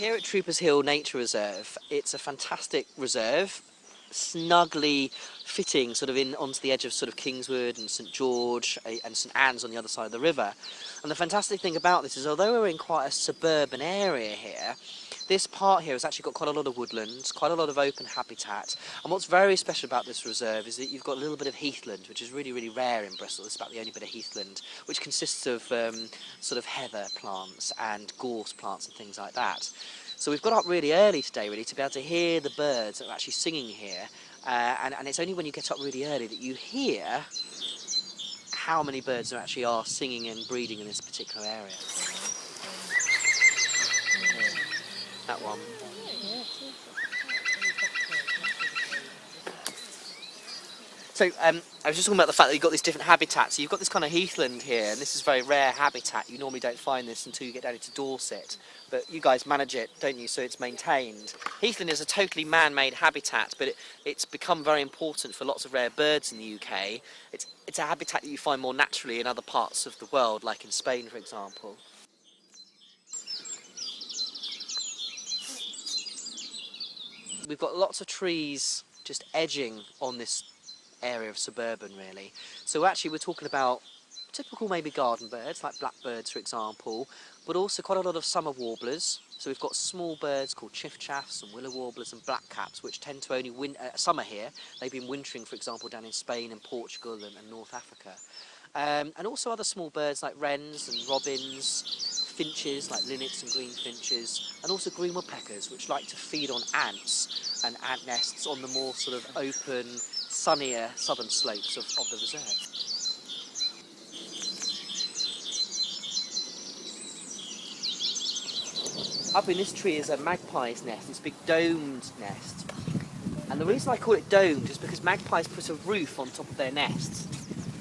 here at Troopers Hill Nature Reserve, it's a fantastic reserve, snugly fitting sort of in onto the edge of sort of Kingswood and St George and St Anne's on the other side of the river. And the fantastic thing about this is, although we're in quite a suburban area here, this part here has actually got quite a lot of woodlands, quite a lot of open habitat. And what's very special about this reserve is that you've got a little bit of heathland, which is really, really rare in Bristol. It's about the only bit of heathland, which consists of sort of heather plants and gorse plants and things like that. So we've got up really early today, really, to be able to hear the birds that are actually singing here. And it's only when you get up really early that you hear how many birds there actually are singing and breeding in this particular area. That one. So I was just talking about the fact that you've got these different habitats. So you've got this kind of heathland here, and this is very rare habitat. You normally don't find this until you get down into Dorset, but you guys manage it, don't you? So it's maintained. Heathland is a totally man-made habitat, but it's become very important for lots of rare birds in the UK. It's a habitat that you find more naturally in other parts of the world, like in Spain, for example. We've got lots of trees just edging on this area of suburban, really. So actually we're talking about typical maybe garden birds, like blackbirds for example, but also quite a lot of summer warblers. So we've got small birds called chiffchaffs and willow warblers and blackcaps, which tend to only summer here. They've been wintering, for example, down in Spain and Portugal and North Africa. And also other small birds like wrens and robins, finches like linnets and green finches, and also green woodpeckers, which like to feed on ants and ant nests on the more sort of open, sunnier southern slopes of the reserve. Up in this tree is a magpie's nest, this big domed nest. And the reason I call it domed is because magpies put a roof on top of their nests.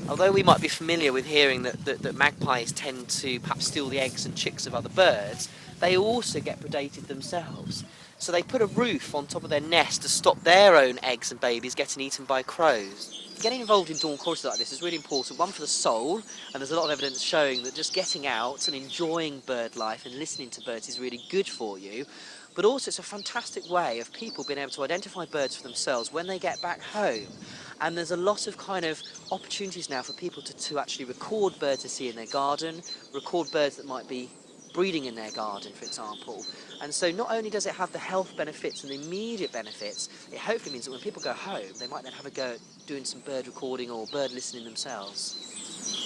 Although we might be familiar with hearing that magpies tend to perhaps steal the eggs and chicks of other birds, they also get predated themselves. So they put a roof on top of their nest to stop their own eggs and babies getting eaten by crows. Getting involved in dawn choruses like this is really important, one for the soul, and there's a lot of evidence showing that just getting out and enjoying bird life and listening to birds is really good for you, but also it's a fantastic way of people being able to identify birds for themselves when they get back home. And there's a lot of kind of opportunities now for people to actually record birds they see in their garden, record birds that might be breeding in their garden, for example. And so not only does it have the health benefits and the immediate benefits, it hopefully means that when people go home, they might then have a go at doing some bird recording or bird listening themselves.